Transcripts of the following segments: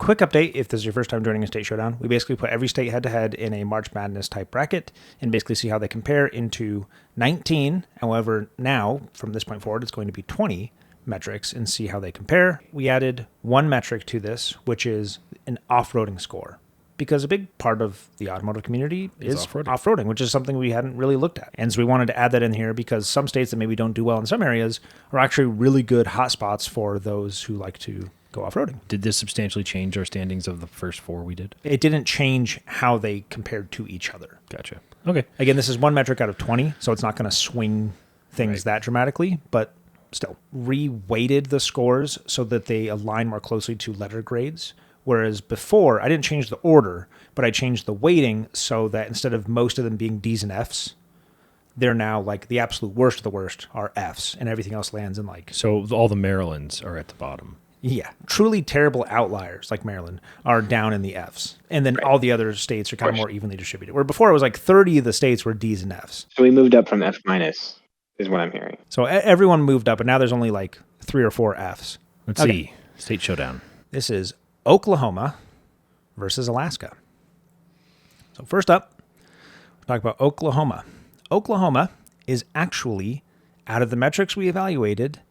quick update, if this is your first time joining a State Showdown, we basically put every state head-to-head in a March Madness type bracket and basically see how they compare into 19. However, now, from this point forward, it's going to be 20 metrics and see how they compare. We added one metric to this, which is an off-roading score. Because a big part of the automotive community is off-roading, which is something we hadn't really looked at. And so we wanted to add that in here because some states that maybe don't do well in some areas are actually really good hotspots for those who like to go off-roading. Did this substantially change our standings of the first 4 we did? It didn't change how they compared to each other. Gotcha. Okay. Again, this is one metric out of 20, so it's not going to swing things that dramatically, but still. Re-weighted the scores so that they align more closely to letter grades, whereas before, I didn't change the order, but I changed the weighting so that instead of most of them being D's and F's, they're now like the absolute worst of the worst are F's, and everything else lands in like... So all the Marylands are at the bottom. Yeah. Truly terrible outliers like Maryland are down in the F's. And then all the other states are kind of more evenly distributed. Where before it was like 30 of the states were D's and F's. So we moved up from F minus is what I'm hearing. So everyone moved up, and now there's only like 3 or 4 F's. Let's see. State Showdown. This is Oklahoma versus Alaska. So first up, we'll talk about Oklahoma. Oklahoma is actually, out of the metrics we evaluated,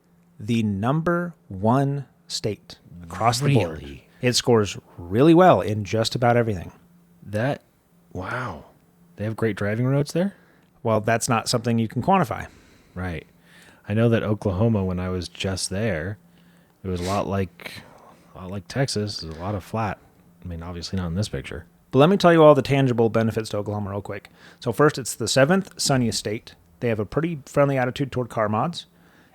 the number 1 state across the board. It scores really well in just about everything. Wow. They have great driving roads there? Well, that's not something you can quantify. Right. I know that Oklahoma, when I was just there, it was a lot like Texas. There's a lot of flat. I mean, obviously not in this picture. But let me tell you all the tangible benefits to Oklahoma real quick. So first, it's the 7th sunniest state. They have a pretty friendly attitude toward car mods.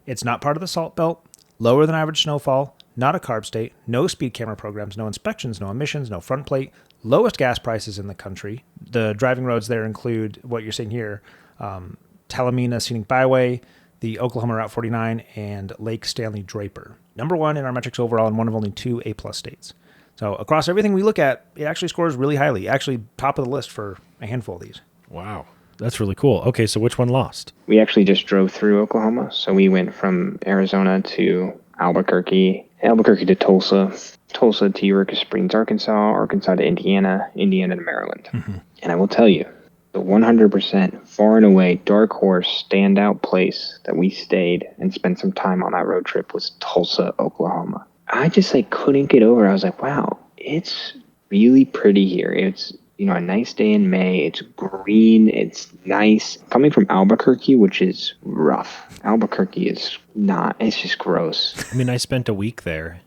It's not part of the Salt Belt. Lower than average snowfall. Not a carb state. No speed camera programs. No inspections. No emissions. No front plate. Lowest gas prices in the country. The driving roads there include what you're seeing here. Talamina Scenic Byway, the Oklahoma Route 49, and Lake Stanley Draper. Number 1 in our metrics overall and one of only 2 A+ states. So across everything we look at, it actually scores really highly. Actually top of the list for a handful of these. Wow. That's really cool. Okay, so which one lost? We actually just drove through Oklahoma. So we went from Arizona to Albuquerque to Tulsa, Tulsa to Eureka Springs, Arkansas to Indiana to Maryland. Mm-hmm. And I will tell you, the 100% far and away dark horse standout place that we stayed and spent some time on that road trip was Tulsa, Oklahoma. I just couldn't get over. I was like, wow, it's really pretty here. It's, a nice day in May. It's green. It's nice. Coming from Albuquerque, which is rough. Albuquerque is not. It's just gross. I mean, I spent a week there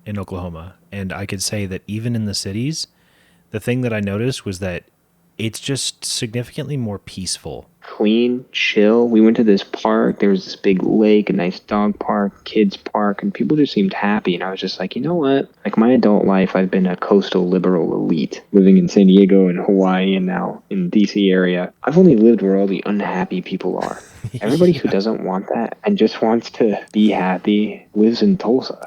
in Oklahoma, and I could say that even in the cities, the thing that I noticed was that it's just significantly more peaceful. Clean, chill. We went to this park. There was this big lake, a nice dog park, kids park, and people just seemed happy. And I was just like, you know what? My adult life, I've been a coastal liberal elite, living in San Diego and Hawaii and now in the DC area. I've only lived where all the unhappy people are. Everybody who doesn't want that and just wants to be happy lives in Tulsa.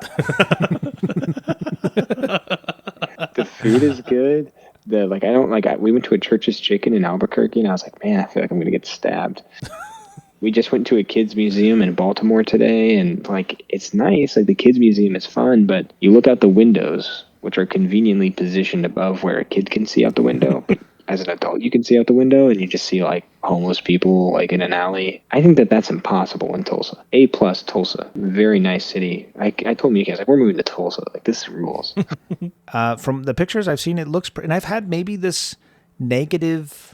The food is good. We went to a Church's Chicken in Albuquerque, and I was like, man, I feel like I'm going to get stabbed. We just went to a kids museum in Baltimore today, and it's nice. The kids museum is fun, but you look out the windows, which are conveniently positioned above where a kid can see out the window. But as an adult, you can see out the window, and you just see homeless people in an alley. I think that's impossible in Tulsa. A+ Tulsa, very nice city. I told me guys, we're moving to Tulsa. This rules. From the pictures I've seen, it looks and I've had maybe this negative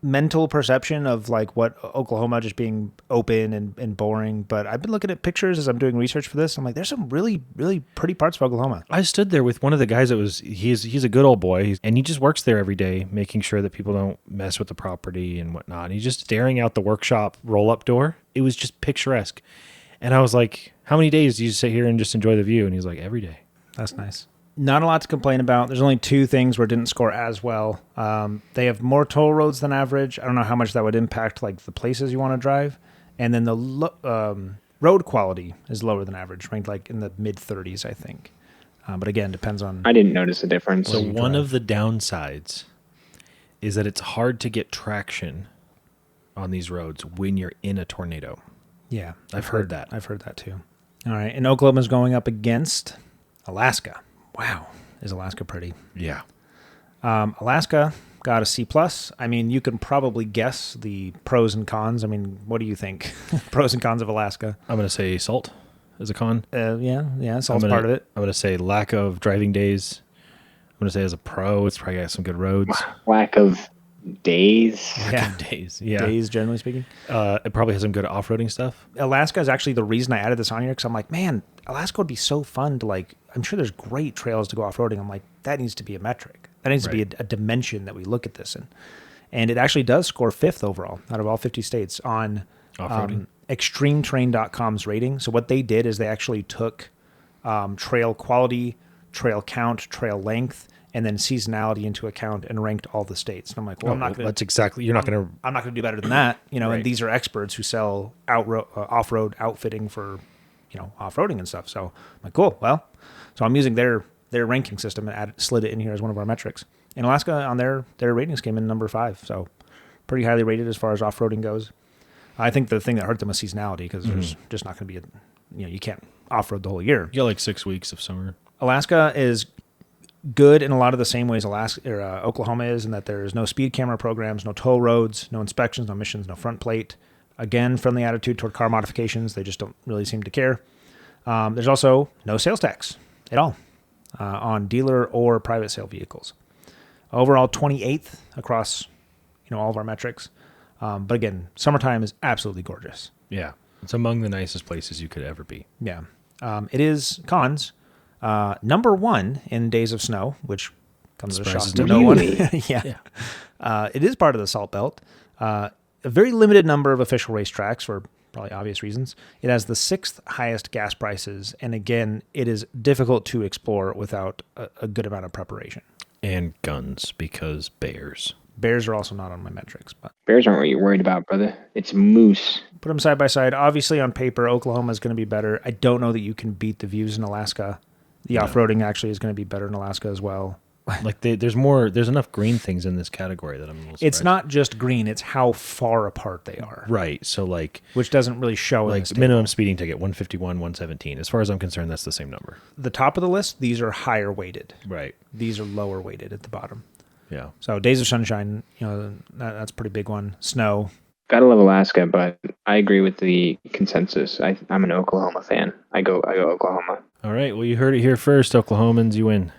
mental perception of what Oklahoma just being open and boring, but I've been looking at pictures as I'm doing research for this. I'm like, there's some really, really pretty parts of Oklahoma. I stood there with one of the guys he's a good old boy, and he just works there every day, making sure that people don't mess with the property and whatnot. And he's just staring out the workshop roll-up door. It was just picturesque. And I was like, how many days do you sit here and just enjoy the view? And he's like, every day. That's nice. Not a lot to complain about. There's only 2 things where it didn't score as well. They have more toll roads than average. I don't know how much that would impact the places you want to drive. And then the road quality is lower than average, ranked in the mid-30s, I think. But again, depends on... I didn't notice a difference. So one of the downsides is that it's hard to get traction on these roads when you're in a tornado. Yeah. I've heard that. I've heard that too. All right. And Oklahoma's going up against Alaska. Wow. is Alaska pretty. Yeah. Alaska got a C+. I mean, you can probably guess the pros and cons. I mean, what do you think? Pros and cons of Alaska? I'm going to say salt as a con. Yeah, salt's part of it. I'm going to say lack of driving days. I'm going to say as a pro, it's probably got some good roads. Lack of days. Yeah, Days. Yeah. days, generally speaking. It probably has some good off-roading stuff. Alaska is actually the reason I added this on here because I'm like, man, Alaska would be so fun to like. I'm sure there's great trails to go off-roading. I'm like, that needs to be a metric. That needs to be a dimension that we look at this in. And it actually does score 5th overall out of all 50 states on extremeterrain.com's rating. So what they did is they actually took trail quality, trail count, trail length, and then seasonality into account and ranked all the states. And I'm like, well, I'm not going to. That's exactly. You're not going to. I'm not going to do better than that, you know. Right. And these are experts who sell off-road outfitting for, you know, off-roading and stuff. So I'm like, cool. Well, so I'm using their ranking system and slid it in here as one of our metrics. And Alaska on their ratings came in number 5, so pretty highly rated as far as off-roading goes. I think the thing that hurt them was seasonality because there's just not going to be you can't off-road the whole year. You got like 6 weeks of summer. Alaska is good in a lot of the same ways Oklahoma is, in that there's no speed camera programs, no toll roads, no inspections, no missions, no front plate. Again, friendly attitude toward car modifications. They just don't really seem to care. There's also no sales tax at all on dealer or private sale vehicles. Overall, 28th across, all of our metrics. But again, summertime is absolutely gorgeous. Yeah. It's among the nicest places you could ever be. Yeah. It is cons. Number 1 in days of snow, which comes as a shock to no one. Yeah. It is part of the Salt Belt. A very limited number of official racetracks for probably obvious reasons. It has the 6th highest gas prices. And again, it is difficult to explore without a good amount of preparation. And guns, because bears. Bears are also not on my metrics. But Bears aren't what you're worried about, brother. It's moose. put them side by side. Obviously, on paper, Oklahoma is going to be better. I don't know that you can beat the views in Alaska. The off-roading actually is going to be better in Alaska as well. Like there's enough green things in this category that I'm a little surprised. It's not just green; it's how far apart they are. Right. So which doesn't really show. Like minimum speeding ticket 151, 117. As far as I'm concerned, that's the same number. The top of the list, these are higher weighted. Right. These are lower weighted at the bottom. Yeah. So days of sunshine, that's a pretty big one. Snow. Gotta love Alaska, but I agree with the consensus. I'm an Oklahoma fan. I go Oklahoma. All right. Well, you heard it here first, Oklahomans. You win.